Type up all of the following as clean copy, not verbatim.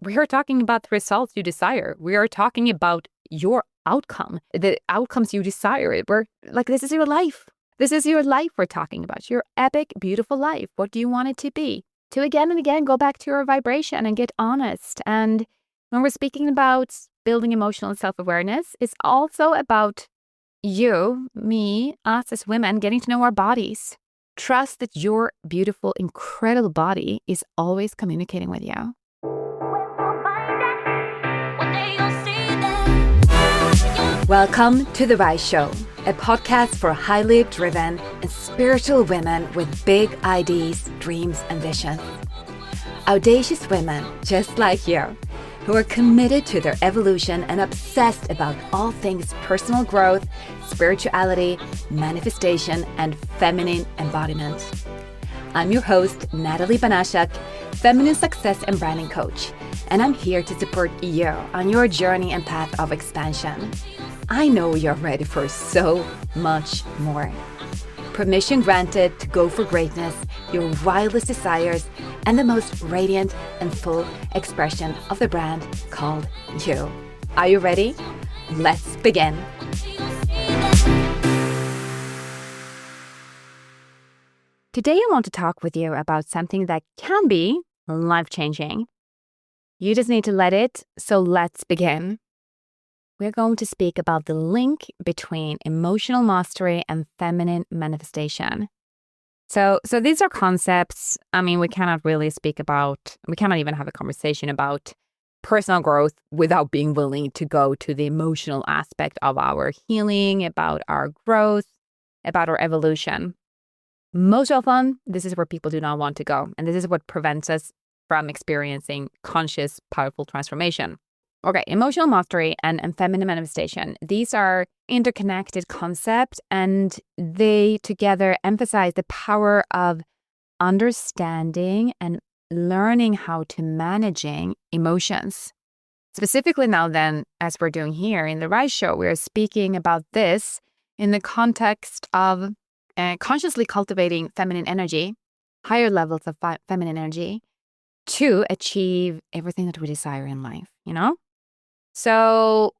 We are talking about the results you desire. We are talking about your outcome, the outcomes you desire. This is your life. This is your life we're talking about, your epic, beautiful life. What do you want it to be? To again and again go back to your vibration and get honest. And when we're speaking about building emotional self-awareness, it's also about you, me, us as women, getting to know our bodies. Trust that your beautiful, incredible body is always communicating with you. Welcome to The Rise Show, a podcast for highly driven and spiritual women with big ideas, dreams, and visions. Audacious women just like you, who are committed to their evolution and obsessed about all things personal growth, spirituality, manifestation, and feminine embodiment. I'm your host, Nathalie Banaszak, feminine success and branding coach, and I'm here to support you on your journey and path of expansion. I know you're ready for so much more. Permission granted to go for greatness, your wildest desires, and the most radiant and full expression of the brand called you. Are you ready? Let's begin. Today I want to talk with you about something that can be life-changing. You just need to let it, so let's begin. We're going to speak about the link between emotional mastery and feminine manifestation. So these are concepts, we cannot even have a conversation about personal growth without being willing to go to the emotional aspect of our healing, about our growth, about our evolution. Most often, this is where people do not want to go. And this is what prevents us from experiencing conscious, powerful transformation. Okay, emotional mastery and feminine manifestation. These are interconnected concepts, and they together emphasize the power of understanding and learning how to managing emotions. Specifically now then, as we're doing here in The Rise Show, we're speaking about this in the context of consciously cultivating feminine energy, higher levels of feminine energy, to achieve everything that we desire in life, So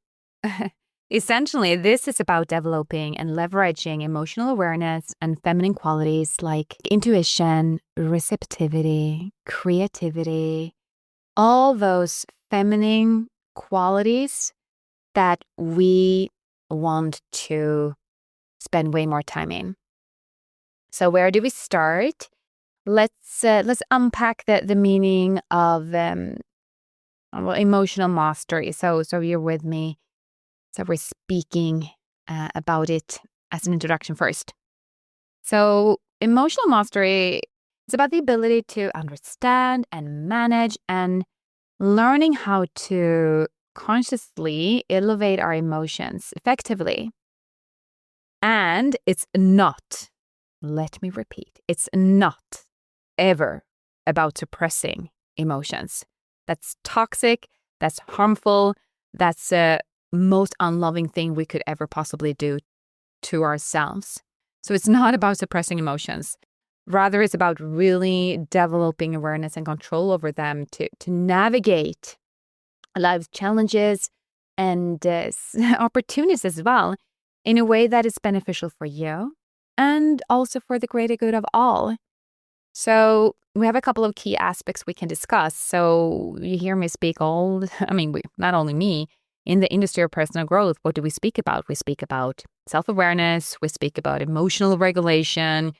essentially, this is about developing and leveraging emotional awareness and feminine qualities like intuition, receptivity, creativity, all those feminine qualities that we want to spend way more time in. So where do we start? Let's unpack the meaning of emotional mastery. So you're with me. So we're speaking about it as an introduction first. So emotional mastery is about the ability to understand and manage and learning how to consciously elevate our emotions effectively. And it's not, let me repeat, it's not ever about suppressing emotions. That's toxic, that's harmful, that's the most unloving thing we could ever possibly do to ourselves. So it's not about suppressing emotions. Rather, it's about really developing awareness and control over them to navigate life's challenges and opportunities as well in a way that is beneficial for you and also for the greater good of all. So we have a couple of key aspects we can discuss. So you hear me speak not only me, in the industry of personal growth, what do we speak about? We speak about self-awareness. We speak about emotional regulation.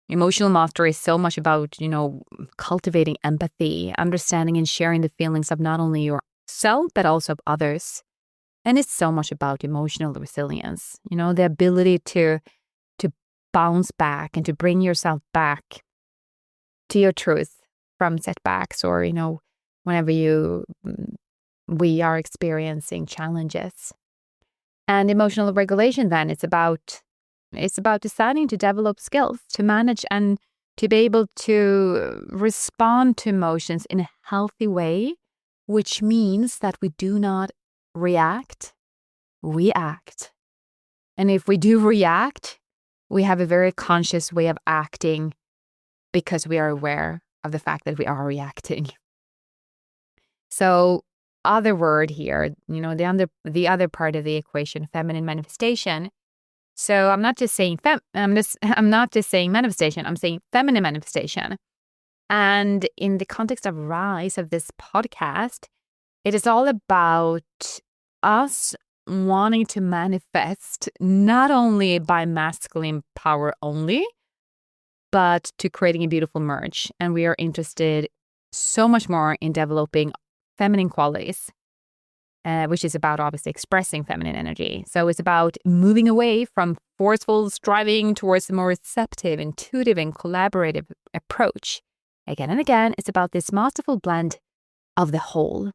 Emotional mastery is so much about, cultivating empathy, understanding and sharing the feelings of not only yourself, but also of others. And it's so much about emotional resilience, the ability to bounce back and to bring yourself back to your truth from setbacks or, whenever we are experiencing challenges. And emotional regulation then, it's about deciding to develop skills to manage and to be able to respond to emotions in a healthy way, which means that we do not react, we act. And if we do react, we have a very conscious way of acting because we are aware of the fact that we are reacting. So other word here, the other part of the equation, feminine manifestation. So I'm not just saying I'm not just saying manifestation, I'm saying feminine manifestation. And in the context of Rise of this podcast, it is all about us wanting to manifest not only by masculine power only, but to creating a beautiful merge. And we are interested so much more in developing feminine qualities, which is about obviously expressing feminine energy. So it's about moving away from forceful striving towards a more receptive, intuitive, and collaborative approach. Again and again, it's about this masterful blend of the whole.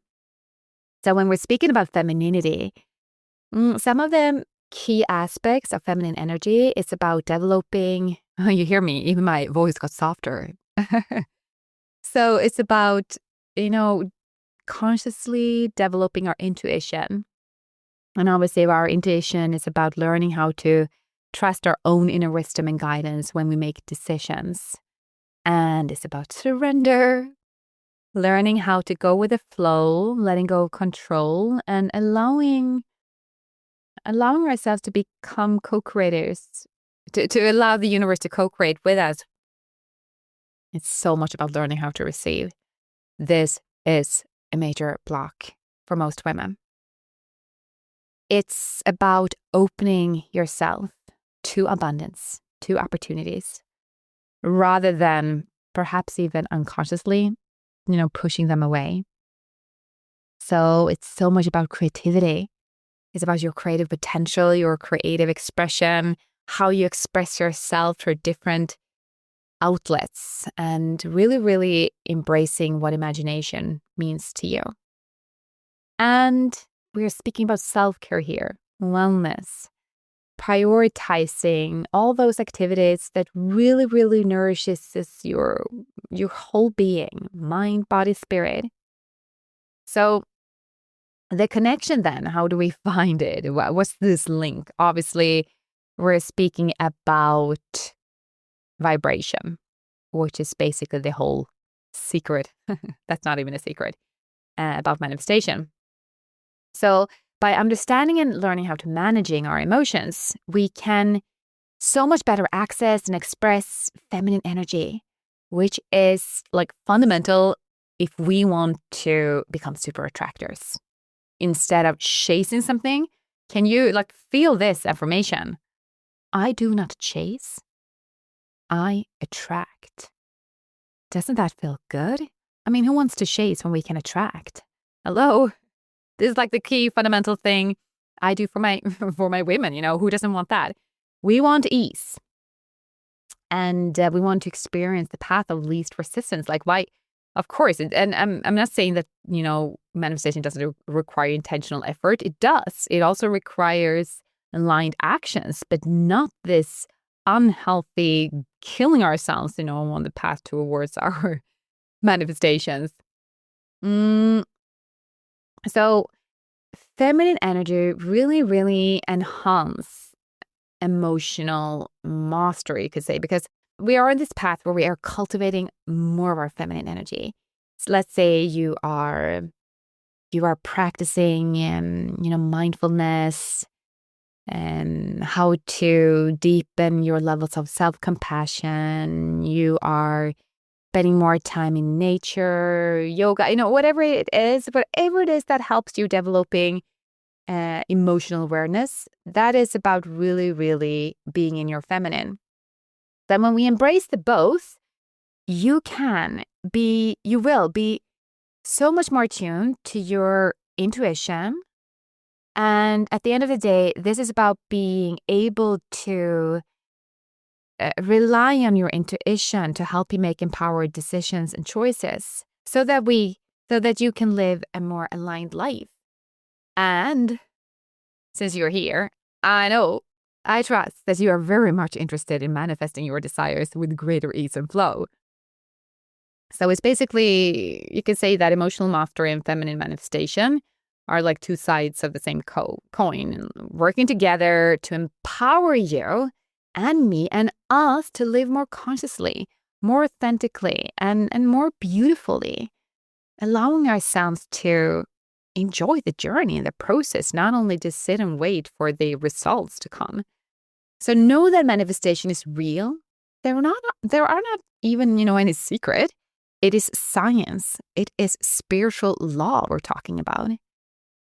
So when we're speaking about femininity, some of the key aspects of feminine energy is about developing, you hear me, even my voice got softer. So it's about, consciously developing our intuition. And obviously our intuition is about learning how to trust our own inner wisdom and guidance when we make decisions. And it's about surrender, learning how to go with the flow, letting go of control, and allowing ourselves to become co-creators, to allow the universe to co-create with us. It's so much about learning how to receive. This is a major block for most women. It's about opening yourself to abundance, to opportunities, rather than perhaps even unconsciously, pushing them away. So it's so much about creativity. It's about your creative potential, your creative expression, how you express yourself through different outlets, and really, really embracing what imagination means to you. And we're speaking about self-care here, wellness, prioritizing all those activities that really, really nourishes your whole being, mind, body, spirit. So the connection then, how do we find it? What's this link? Obviously, we're speaking about vibration, which is basically the whole secret. That's not even a secret about manifestation. So by understanding and learning how to managing our emotions, we can so much better access and express feminine energy, which is like fundamental if we want to become super attractors. Instead of chasing something, can you feel this affirmation? I do not chase, I attract. Doesn't that feel good? I mean, who wants to chase when we can attract? Hello? This is the key fundamental thing I do for my women, who doesn't want that? We want ease. And we want to experience the path of least resistance. Why? Of course. And I'm not saying that, manifestation doesn't require intentional effort. It does. It also requires aligned actions, but not this unhealthy killing ourselves, on the path towards our manifestations. So feminine energy really, really enhance emotional mastery, you could say, because we are in this path where we are cultivating more of our feminine energy. So let's say you are practicing, mindfulness and how to deepen your levels of self-compassion. You are spending more time in nature, yoga, whatever it is that helps you developing emotional awareness. That is about really, really being in your feminine. Then when we embrace the both, you will be so much more tuned to your intuition. And at the end of the day, this is about being able to rely on your intuition to help you make empowered decisions and choices so that you can live a more aligned life. And since you're here, I trust that you are very much interested in manifesting your desires with greater ease and flow. So it's basically, you could say that emotional mastery and feminine manifestation are like two sides of the same coin, working together to empower you and me and us to live more consciously, more authentically, and more beautifully. allowing ourselves to enjoy the journey and the process, not only to sit and wait for the results to come. So know that manifestation is real. There are not even, any secret. It is science. It is spiritual law we're talking about.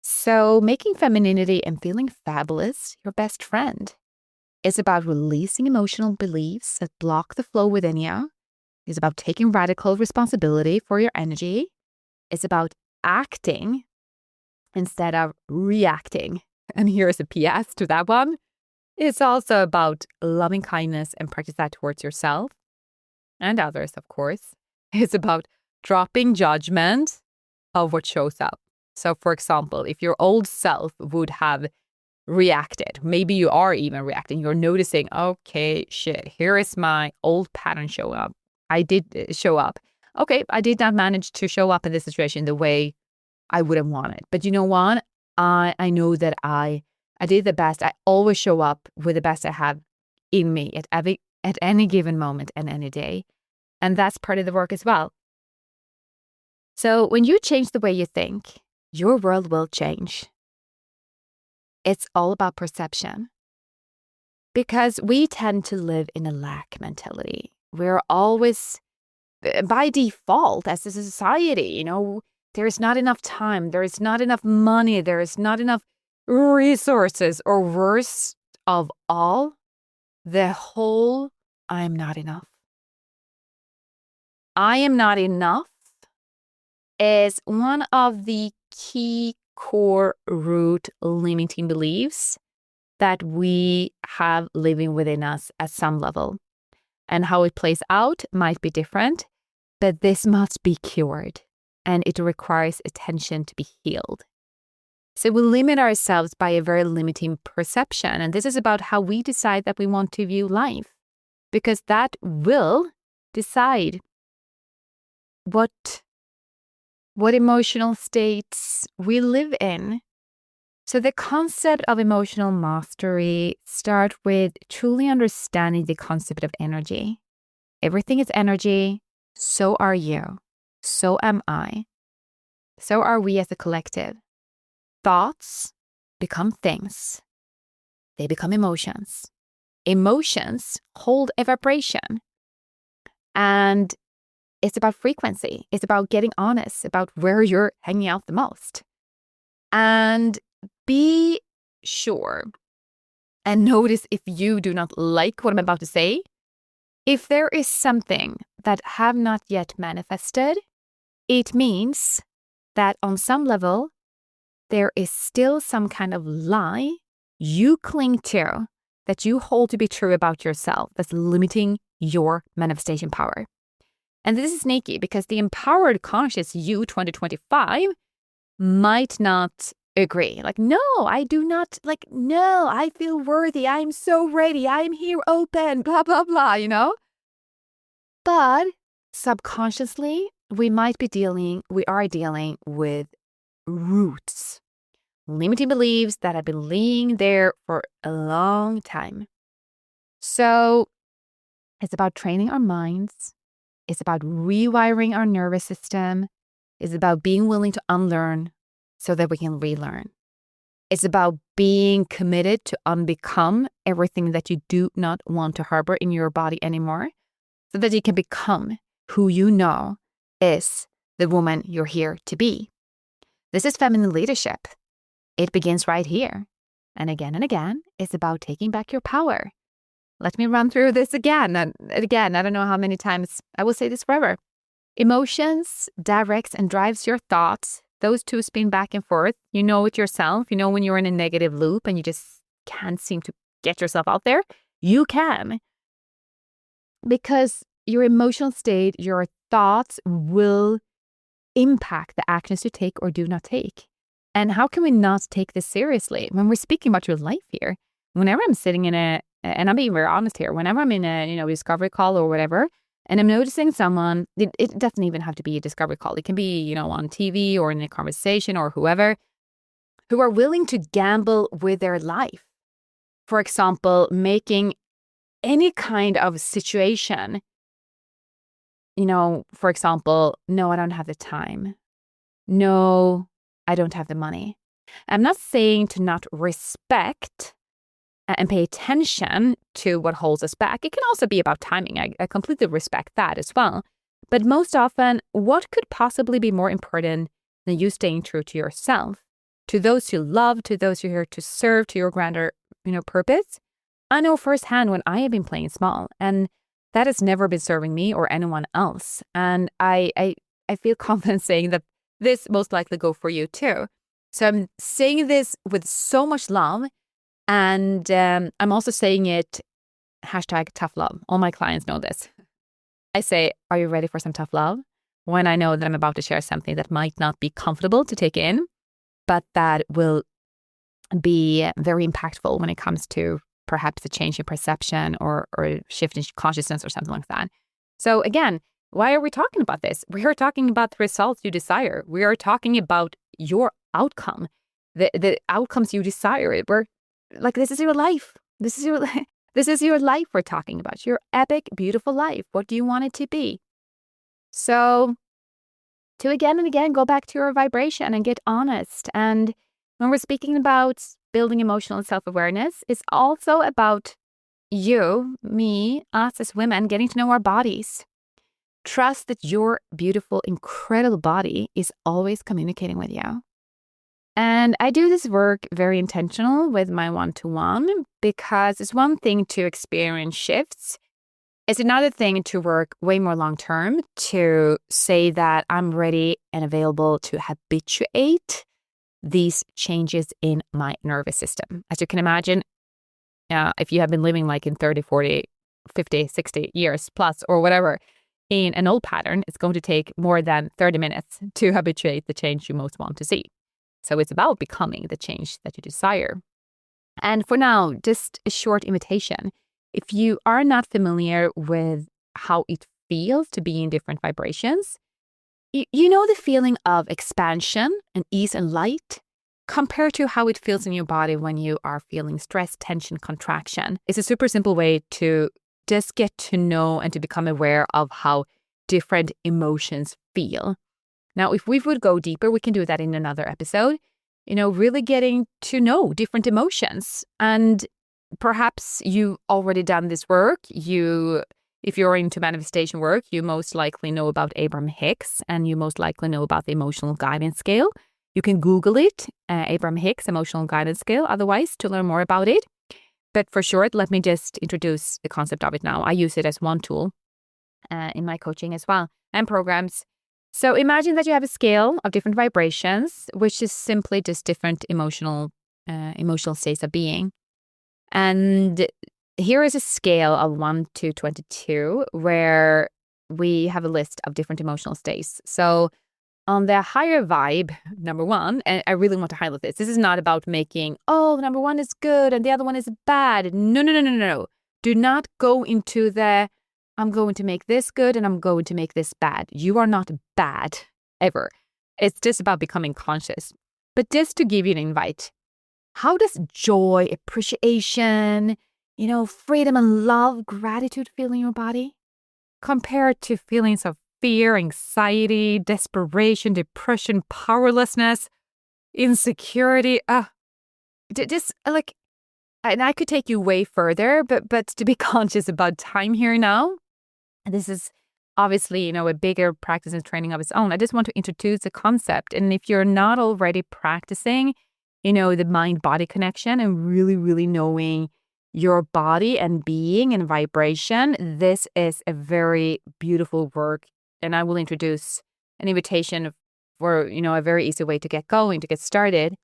So making femininity and feeling fabulous your best friend. It's about releasing emotional beliefs that block the flow within you. It's about taking radical responsibility for your energy. It's about acting instead of reacting. And here's a PS to that one. It's also about loving kindness and practice that towards yourself and others, of course. It's about dropping judgment of what shows up. So, for example, if your old self would have reacted, maybe you are even reacting, you're noticing, okay, shit, here is my old pattern show up. I did show up. Okay, I did not manage to show up in this situation the way I would have wanted. But you know what? I know that I did the best. I always show up with the best I have in me at any given moment and any day. And that's part of the work as well. So when you change the way you think, your world will change. It's all about perception. Because we tend to live in a lack mentality. We're always, by default, as a society, there is not enough time, there is not enough money, there is not enough resources, or worse of all, the whole I'm not enough. I am not enough is one of the key core root limiting beliefs that we have living within us at some level. And how it plays out might be different, but this must be cured, and it requires attention to be healed. So we limit ourselves by a very limiting perception, and this is about how we decide that we want to view life, because that will decide what emotional states we live in. So the concept of emotional mastery starts with truly understanding the concept of energy. Everything is energy. So are you. So am I. So are we as a collective. Thoughts become things. They become emotions. Emotions hold a vibration. And it's about frequency. It's about getting honest about where you're hanging out the most. And be sure and notice if you do not like what I'm about to say. If there is something that have not yet manifested, it means that on some level, there is still some kind of lie you cling to that you hold to be true about yourself that's limiting your manifestation power. And this is sneaky because the empowered conscious you 2025 might not agree. Like, no, I do not, no, I feel worthy. I'm so ready. I'm here open, blah, blah, blah, But subconsciously, we are dealing with roots, limiting beliefs that have been laying there for a long time. So it's about training our minds. It's about rewiring our nervous system. It's about being willing to unlearn so that we can relearn. It's about being committed to unbecome everything that you do not want to harbor in your body anymore, so that you can become who you know is the woman you're here to be. This is feminine leadership. It begins right here. And again, it's about taking back your power. Let me run through this again and again. I don't know how many times I will say this forever. Emotions directs and drives your thoughts. Those two spin back and forth. You know it yourself. You know when you're in a negative loop and you just can't seem to get yourself out there. You can. Because your emotional state, your thoughts will impact the actions you take or do not take. And how can we not take this seriously when we're speaking about your life here? Whenever I'm sitting and I'm being very honest here, whenever I'm in a discovery call or whatever, and I'm noticing someone, it doesn't even have to be a discovery call. It can be, on TV or in a conversation or whoever, who are willing to gamble with their life. For example, making any kind of situation, for example, no, I don't have the time. no, I don't have the money. I'm not saying to not respect and pay attention to what holds us back. It can also be about timing. I completely respect that as well. But most often, what could possibly be more important than you staying true to yourself, to those you love, to those you're here to serve, to your grander, purpose? I know firsthand when I have been playing small, and that has never been serving me or anyone else. And I feel confident saying that this most likely go for you too. So I'm saying this with so much love. And I'm also saying it #tough love. All my clients know this. I say, are you ready for some tough love? When I know that I'm about to share something that might not be comfortable to take in, but that will be very impactful when it comes to perhaps a change in perception or a shift in consciousness or something like that. So again, why are we talking about this? We are talking about the results you desire. We are talking about your outcome, the outcomes you desire. This is your life. This is your life we're talking about. Your epic, beautiful life. What do you want it to be? So to again and again go back to your vibration and get honest. And when we're speaking about building emotional self-awareness, it's also about you, me, us as women getting to know our bodies. Trust that your beautiful, incredible body is always communicating with you. And I do this work very intentional with my one-to-one because it's one thing to experience shifts. It's another thing to work way more long-term to say that I'm ready and available to habituate these changes in my nervous system. As you can imagine, if you have been living like in 30, 40, 50, 60 years plus or whatever in an old pattern, it's going to take more than 30 minutes to habituate the change you most want to see. So it's about becoming the change that you desire. And for now, just a short invitation. If you are not familiar with how it feels to be in different vibrations, you know the feeling of expansion and ease and light compared to how it feels in your body when you are feeling stress, tension, contraction. It's a super simple way to just get to know and to become aware of how different emotions feel. Now, if we would go deeper, we can do that in another episode, really getting to know different emotions. And perhaps you've already done this work. If you're into manifestation work, you most likely know about Abraham Hicks, and you most likely know about the emotional guidance scale. You can Google it, Abraham Hicks emotional guidance scale, otherwise, to learn more about it. But for short, let me just introduce the concept of it now. I use it as one tool in my coaching as well and programs. So imagine that you have a scale of different vibrations, which is simply just different emotional states of being. And here is a scale of 1 to 22, where we have a list of different emotional states. So on the higher vibe, number 1, and I really want to highlight this. This is not about making, number 1 is good and the other one is bad. No. Do not go into the, I'm going to make this good and I'm going to make this bad. You are not bad, ever. It's just about becoming conscious. But just to give you an invite, how does joy, appreciation, freedom and love, gratitude feel in your body compared to feelings of fear, anxiety, desperation, depression, powerlessness, insecurity? Just like, and I could take you way further, but to be conscious about time here now. This is obviously, a bigger practice and training of its own. I just want to introduce the concept. And if you're not already practicing, the mind-body connection and really, really knowing your body and being and vibration, this is a very beautiful work. And I will introduce an invitation for, a very easy way to get going, to get started.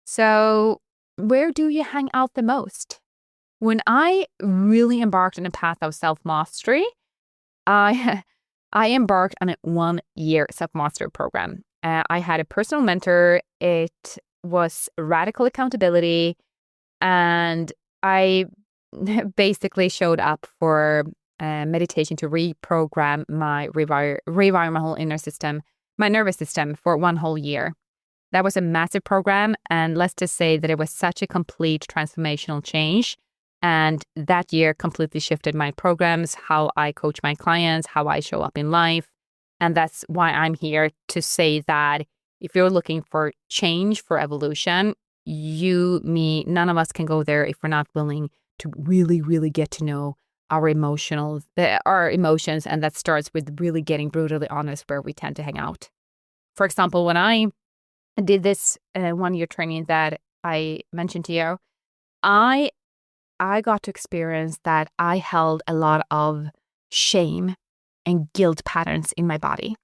So where do you hang out the most? When I really embarked on a path of self-mastery, I embarked on a 1-year self-mastery program. I had a personal mentor. It was radical accountability. And I basically showed up for meditation to reprogram my rewire my whole inner system, my nervous system for 1 whole year. That was a massive program. And let's just say that it was such a complete transformational change. And that year completely shifted my programs, how I coach my clients, how I show up in life. And that's why I'm here to say that if you're looking for change, for evolution, you, me, none of us can go there if we're not willing to really, really get to know our emotions, and that starts with really getting brutally honest where we tend to hang out. For example, when I did this 1-year training that I mentioned to you, I got to experience that I held a lot of shame and guilt patterns in my body.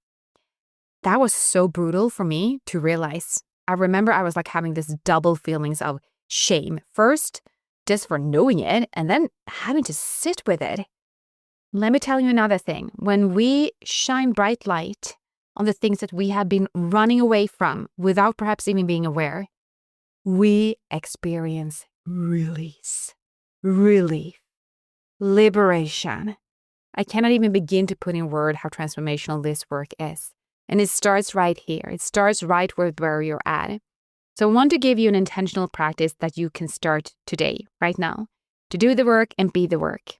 That was so brutal for me to realize. I remember I was like having this double feelings of shame. First, just for knowing it, and then having to sit with it. Let me tell you another thing. When we shine bright light on the things that we have been running away from without perhaps even being aware, we experience release, relief, liberation. I cannot even begin to put in word how transformational this work is. And it starts right here. It starts right where you're at. So I want to give you an intentional practice that you can start today, right now, to do the work and be the work.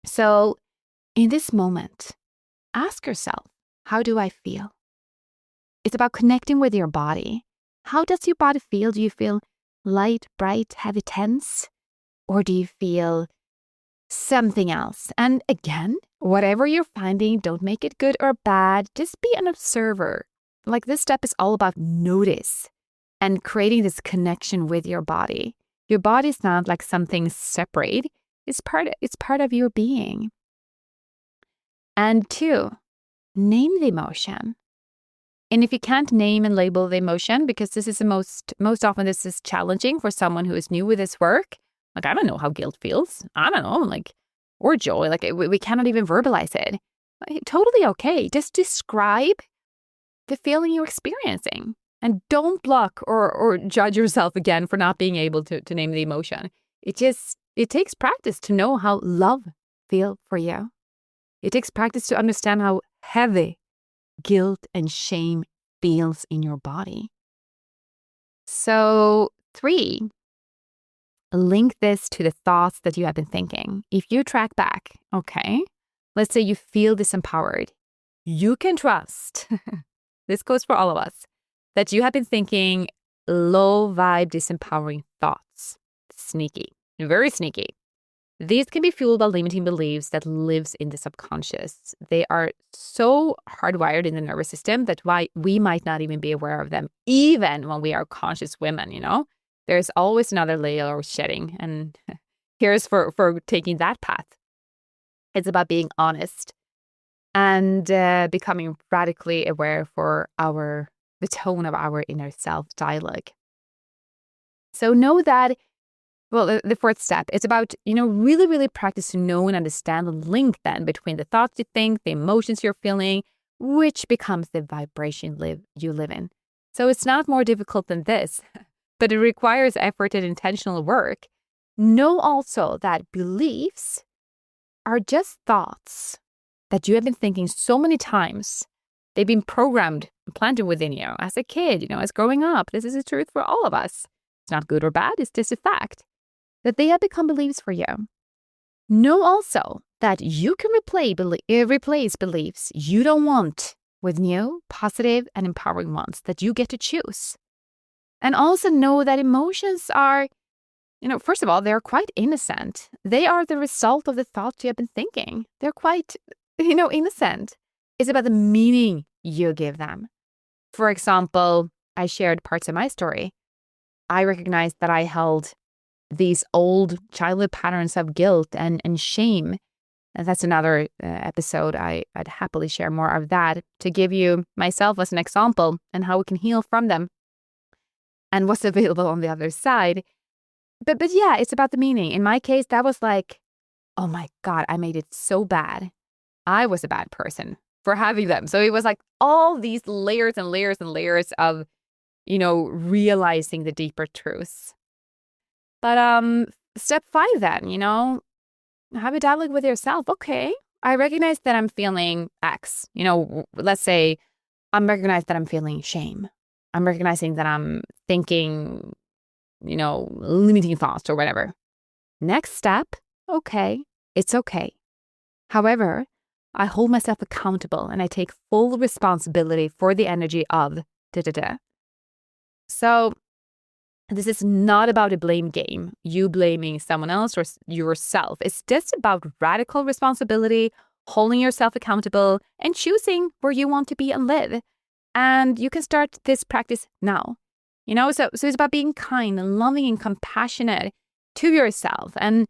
So in this moment, ask yourself, how do I feel? It's about connecting with your body. How does your body feel? Do you feel light, bright, heavy, tense? Or do you feel something else? And again, whatever you're finding, don't make it good or bad. Just be an observer. Like this step is all about notice and creating this connection with your body. Your body is not like something separate. It's part of your being. And 2, name the emotion. And if you can't name and label the emotion, because this is the most often this is challenging for someone who is new with this work. Like, I don't know how guilt feels. I don't know, like, or joy. Like, we cannot even verbalize it. Totally okay. Just describe the feeling you're experiencing. And don't block or judge yourself again for not being able to name the emotion. It takes practice to know how love feels for you. It takes practice to understand how heavy guilt and shame feels in your body. So 3, link this to the thoughts that you have been thinking. If you track back, okay, let's say you feel disempowered, you can trust, this goes for all of us, that you have been thinking low vibe, disempowering thoughts. Sneaky, very sneaky. These can be fueled by limiting beliefs that lives in the subconscious. They are so hardwired in the nervous system that we might not even be aware of them, even when we are conscious women, you know? There's always another layer of shedding, and here's for taking that path. It's about being honest and becoming radically aware for the tone of our inner self dialogue. So know that. Well, the 4th step, it's about, really, really practice to know and understand the link then between the thoughts you think, the emotions you're feeling, which becomes the vibration you live in. So it's not more difficult than this, but it requires effort and intentional work. Know also that beliefs are just thoughts that you have been thinking so many times. They've been programmed, planted within you as a kid, as growing up. This is the truth for all of us. It's not good or bad, it's just a fact that they have become beliefs for you. Know also that you can replace beliefs you don't want with new, positive, and empowering ones that you get to choose. And also know that emotions are, first of all, they're quite innocent. They are the result of the thoughts you have been thinking. They're quite, innocent. It's about the meaning you give them. For example, I shared parts of my story. I recognized that I held these old childhood patterns of guilt and shame. And that's another episode. I'd happily share more of that to give you myself as an example and how we can heal from them and what's available on the other side. But yeah, it's about the meaning. In my case, that was like, oh my God, I made it so bad. I was a bad person for having them. So it was like all these layers and layers and layers of, realizing the deeper truths. But step 5 then, have a dialogue with yourself. Okay, I recognize that I'm feeling X. Let's say I'm recognizing that I'm feeling shame. I'm recognizing that I'm thinking, limiting thoughts or whatever. Next step, okay, it's okay. However, I hold myself accountable and I take full responsibility for the energy of Da, da, da. So this is not about a blame game, you blaming someone else or yourself. It's just about radical responsibility, holding yourself accountable, and choosing where you want to be and live. And you can start this practice now. So it's about being kind and loving and compassionate to yourself and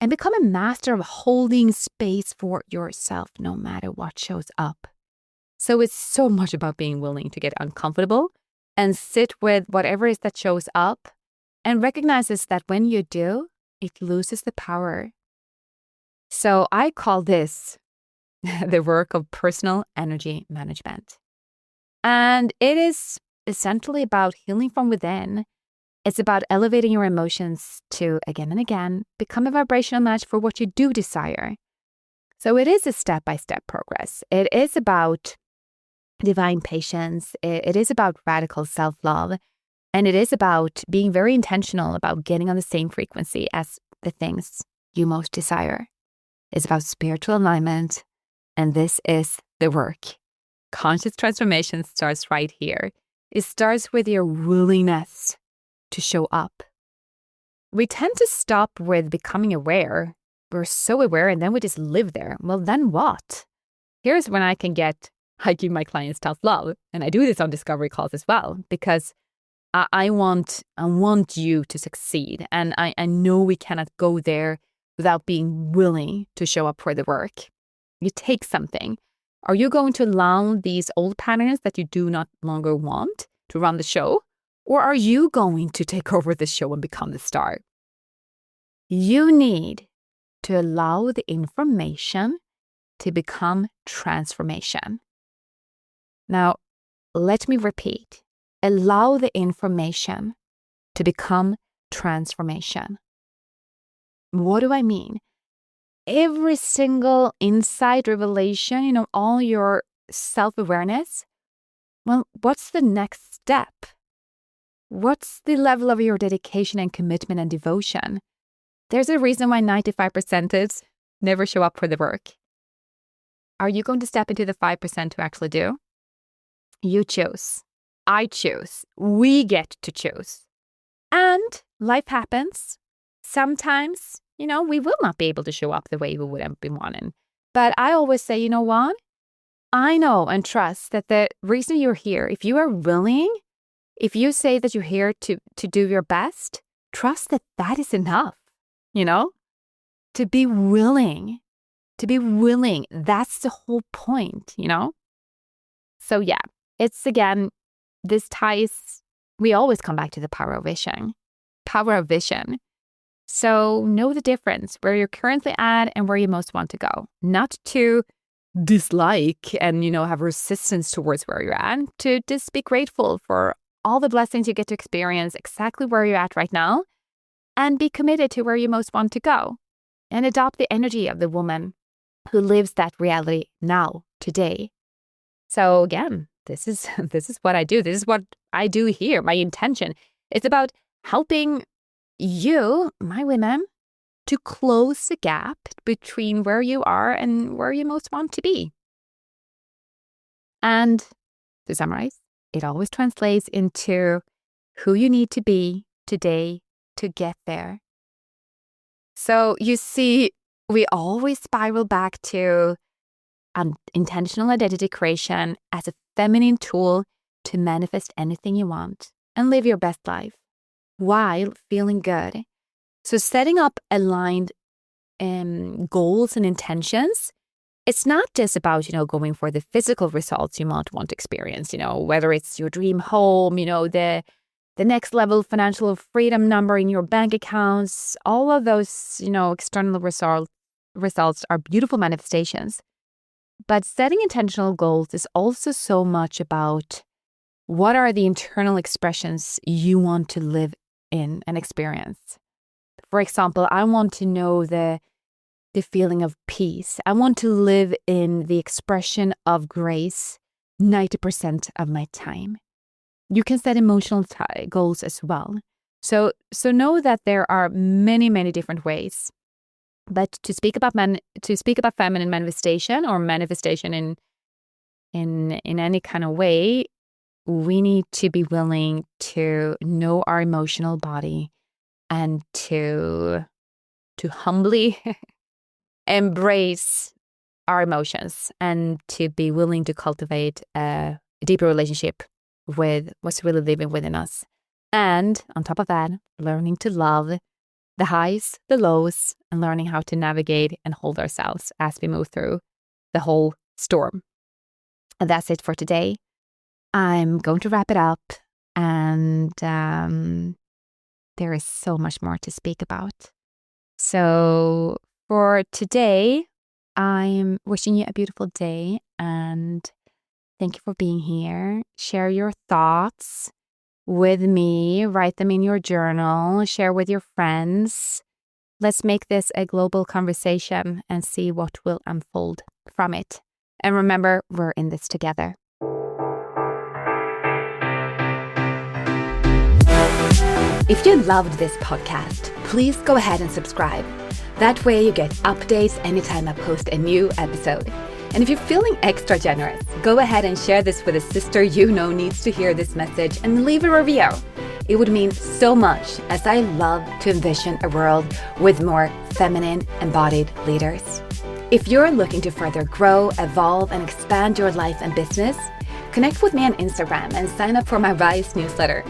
become a master of holding space for yourself no matter what shows up. So it's so much about being willing to get uncomfortable and sit with whatever it is that shows up and recognizes that when you do, it loses the power. So I call this the work of personal energy management. And it is essentially about healing from within. It's about elevating your emotions to, again and again, become a vibrational match for what you do desire. So it is a step-by-step progress. It is about divine patience. It is about radical self-love. And it is about being very intentional about getting on the same frequency as the things you most desire. It's about spiritual alignment. And this is the work. Conscious transformation starts right here. It starts with your willingness to show up. We tend to stop with becoming aware. We're so aware and then we just live there. Well, then what? Here's when I give my clients self-love. And I do this on discovery calls as well, because I want you to succeed. And I know we cannot go there without being willing to show up for the work. You take something. Are you going to allow these old patterns that you do not longer want to run the show? Or are you going to take over the show and become the star? You need to allow the information to become transformation. Now, let me repeat. Allow the information to become transformation. What do I mean? Every single insight, revelation, all your self-awareness, well, what's the next step? What's the level of your dedication and commitment and devotion? There's a reason why 95% never show up for the work. Are you going to step into the 5% to actually do? You choose. I choose. We get to choose. And life happens. Sometimes, we will not be able to show up the way we would have been wanting. But I always say, you know what? I know and trust that the reason you're here, if you are willing, if you say that you're here to do your best, trust that that is enough, to be willing, that's the whole point, So yeah, it's again, we always come back to the power of vision. So know the difference where you're currently at and where you most want to go. Not to dislike and, have resistance towards where you're at, to just be grateful for all the blessings you get to experience exactly where you're at right now and be committed to where you most want to go and adopt the energy of the woman who lives that reality now, today. So again, this is what I do. This is what I do here. My intention. It's about helping you, my women, to close the gap between where you are and where you most want to be. And to summarize, it always translates into who you need to be today to get there. So you see, we always spiral back to intentional identity creation as a feminine tool to manifest anything you want and live your best life while feeling good. So setting up aligned goals and intentions, it's not just about, going for the physical results you might want to experience, whether it's your dream home, the next level financial freedom number in your bank accounts, all of those, external results are beautiful manifestations. But setting intentional goals is also so much about what are the internal expressions you want to live in and experience. For example, I want to know the feeling of peace. I want to live in the expression of grace 90% of my time. You can set emotional goals as well. So know that there are many, many different ways. But to speak about feminine manifestation or manifestation in any kind of way, we need to be willing to know our emotional body and to humbly embrace our emotions and to be willing to cultivate a deeper relationship with what's really living within us. And on top of that, learning to love the highs, the lows, and learning how to navigate and hold ourselves as we move through the whole storm. And that's it for today. I'm going to wrap it up, and there is so much more to speak about. So for today, I'm wishing you a beautiful day, and thank you for being here. Share your thoughts with me. Write them in your journal. Share with your friends. Let's make this a global conversation and see what will unfold from it. And remember, we're in this together. If you loved this podcast, please go ahead and subscribe. That way you get updates anytime I post a new episode. And if you're feeling extra generous, go ahead and share this with a sister you know needs to hear this message and leave a review. It would mean so much, as I love to envision a world with more feminine, embodied leaders. If you're looking to further grow, evolve, and expand your life and business, connect with me on Instagram and sign up for my Rise newsletter.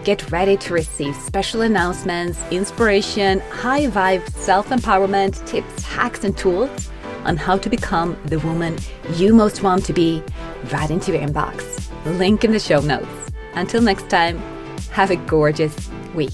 Get ready to receive special announcements, inspiration, high vibe self-empowerment, tips, hacks, and tools on how to become the woman you most want to be right into your inbox. Link in the show notes. Until next time, have a gorgeous week.